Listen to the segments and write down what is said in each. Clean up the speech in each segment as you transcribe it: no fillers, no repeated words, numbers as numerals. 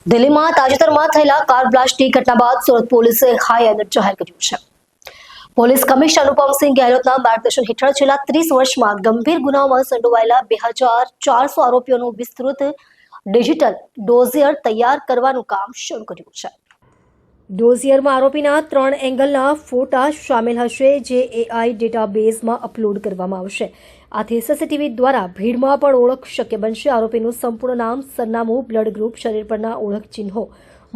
દિલ્હીમાં તાજેતરમાં થયેલા કાર બ્લાસ્ટની ઘટના બાદ સુરત પોલીસે હાઈ એલર્ટ જાહેર કર્યું છે. પોલીસ કમિશનર અનુપમસિંહ ગહેલોતના માર્ગદર્શન હેઠળ છેલ્લા 30 વર્ષમાં ગંભીર ગુનાઓમાં સંડોવાયેલા 2400 આરોપીઓનું વિસ્તૃત ડિજિટલ ડોઝિયર તૈયાર કરવાનું કામ શરૂ કર્યું છે. ડોઝિયરમાં આરોપીના 3 એંગલના ફોટા શામેલ હશે, જે AI ડેટાબેઝમાં અપલોડ કરવામાં આવશે. આથી સીસીટીવી દ્વારા ભીડમાં પણ ઓળખ શક્ય બનશે. આરોપીનું સંપૂર્ણ નામ, સરનામું, બ્લડ ગ્રુપ, શરીર પરના ઓળખ ચિહ્નો,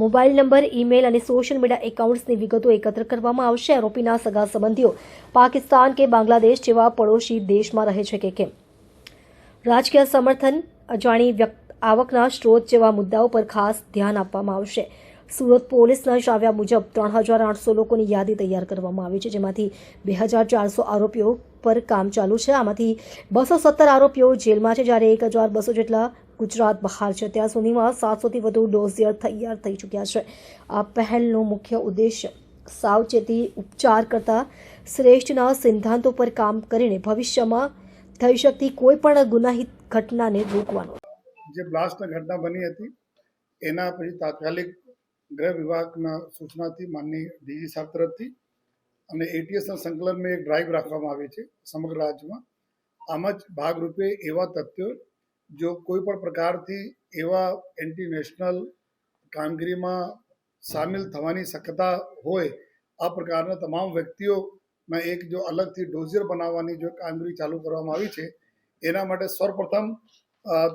મોબાઈલ નંબર, ઈમેલ અને સોશિયલ મીડિયા એકાઉન્ટ્સની વિગતો એકત્ર કરવામાં આવશે. આરોપીના સગા સંબંધીઓ પાકિસ્તાન કે બાંગ્લાદેશ જેવા પડોશી દેશમાં રહે છે કે કેમ, રાજકીય સમર્થન, અજાણી આવકના સ્ત્રોત જેવા મુદ્દાઓ પર ખાસ ધ્યાન આપવામાં આવશે. સુરત પોલીસના જણાવ્યા મુજબ 3800 લોકોની યાદી તૈયાર કરવામાં આવી છે, જેમાંથી 2400 આરોપીઓ પર કામ ચાલુ છે. આમાંથી 217 આરોપીઓ જેલમાં છે, જ્યારે 1200 જેટલા ગુજરાત બહાર છે. ત્યાં સુધીમાં 700થી વધુ ડોઝિયર તૈયાર થઈ ચૂક્યા છે. આ પહેલનો મુખ્ય ઉદ્દેશ્ય સાવચેતી, ઉપચાર કરતા શ્રેષ્ઠના સિદ્ધાંતો પર કામ કરીને ભવિષ્યમાં થઈ શકતી કોઈ પણ ગુનાહિત ઘટનાને રોકવાનો. જે બ્લાસ્ટની ઘટના બની હતી એના પછી તાત્કાલિક ગૃહ વિભાગના સૂચનાથી માનનીય ડીજી સાહેબ તરફથી અને એટીએસના સંકલનમાં એક ડ્રાઈવ રાખવામાં આવી છે સમગ્ર રાજ્યમાં. આમાં જ ભાગરૂપે એવા તથ્યો જો કોઈ પણ પ્રકારથી એવા એન્ટી નેશનલ કામગીરીમાં સામેલ થવાની શક્યતા હોય, આ પ્રકારના તમામ વ્યક્તિઓના એક જો અલગથી ડોઝિયર બનાવવાની જો કામગીરી ચાલુ કરવામાં આવી છે. એના માટે સર્વપ્રથમ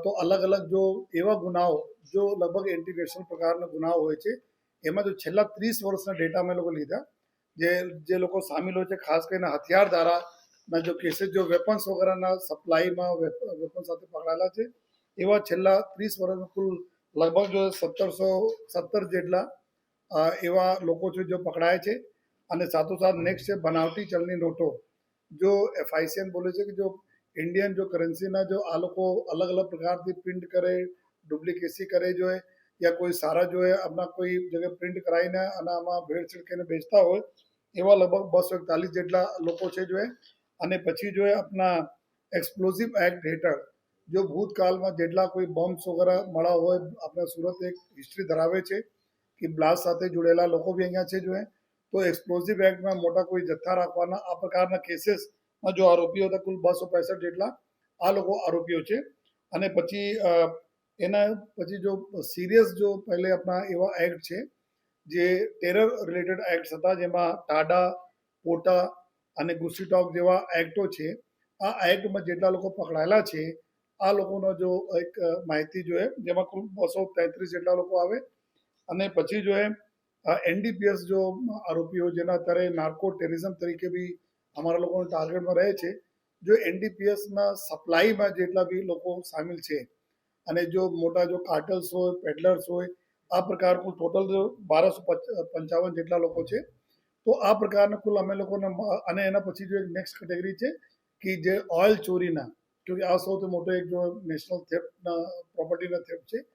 તો અલગ અલગ જો એવા ગુનાઓ જો લગભગ એન્ટી નેશનલ પ્રકારના ગુનાઓ હોય છે, એમાં જો છેલ્લા 30 વર્ષના ડેટા અમે લોકો લીધા, જે લોકો સામેલ હોય છે, ખાસ કરીને હથિયાર ધારાના જો કેસીસ, જો વેપન્સ વગેરેના સપ્લાયમાં વેપન સાથે પકડાયેલા છે, એવા છેલ્લા 30 વર્ષમાં કુલ લગભગ જો 1717 જેટલા એવા લોકો છે જો પકડાય છે. અને સાથોસાથ નેક્સ્ટ છે બનાવટી ચલણી નોટો, જો FICN બોલે છે કે જો ઇન્ડિયન જો કરન્સીના જો આ લોકો અલગ અલગ પ્રકારથી પ્રિન્ટ કરે, ડુપ્લિકેસી કરે જો યા કોઈ સારા જો આપણા કોઈ જગ્યાએ પ્રિન્ટ કરાવીને અને આમાં ભેળસેળ કરીને બેચતા હોય, એવા લગભગ 241 જેટલા લોકો છે જો. અને પછી જો આપણા એક્સપ્લોઝિવ એક્ટ હેઠળ જો ભૂતકાળમાં જેટલા કોઈ બોમ્બ્સ વગેરે મળ્યા હોય, આપણે સુરત એક હિસ્ટ્રી ધરાવે છે કે બ્લાસ્ટ સાથે જોડેલા લોકો બી અહીંયા છે જો. તો એક્સપ્લોઝિવ એક્ટમાં મોટા કોઈ જથ્થા રાખવાના આ પ્રકારના કેસીસમાં જો આરોપીઓ હતા, કુલ 265 જેટલા આ લોકો આરોપીઓ છે. અને પછી એના પછી જો સિરિયસ જો પહેલે આપણા એવા એક્ટ છે જે ટેરર રિલેટેડ એક્ટ હતા, જેમાં ટાડા, પોટા અને ગુસ્સીટોક જેવા એક્ટો છે. આ એક્ટમાં જેટલા લોકો પકડાયેલા છે, આ લોકોનો જો એક માહિતી જોઈએ, જેમાં કુલ 233 જેટલા લોકો આવે. અને પછી જો NDPS જો આરોપીઓ, જેના અત્યારે નાર્કો ટેરરિઝમ તરીકે બી અમારા લોકોના ટાર્ગેટમાં રહે છે, જો NDPSના સપ્લાયમાં જેટલા બી લોકો સામેલ છે, અને જો મોટા જો કાર્ટલ્સ હોય, પેડલર્સ હોય, આ પ્રકારનું ટોટલ જો 1255 જેટલા લોકો છે. તો આ પ્રકારના કુલ અમે લોકોને. અને એના પછી જો એક નેક્સ્ટ કેટેગરી છે કે જે ઓઇલ ચોરીના, કે આ સૌથી મોટો એક જો નેશનલ થેફ્ટના પ્રોપર્ટીના થેફ્ટ છે,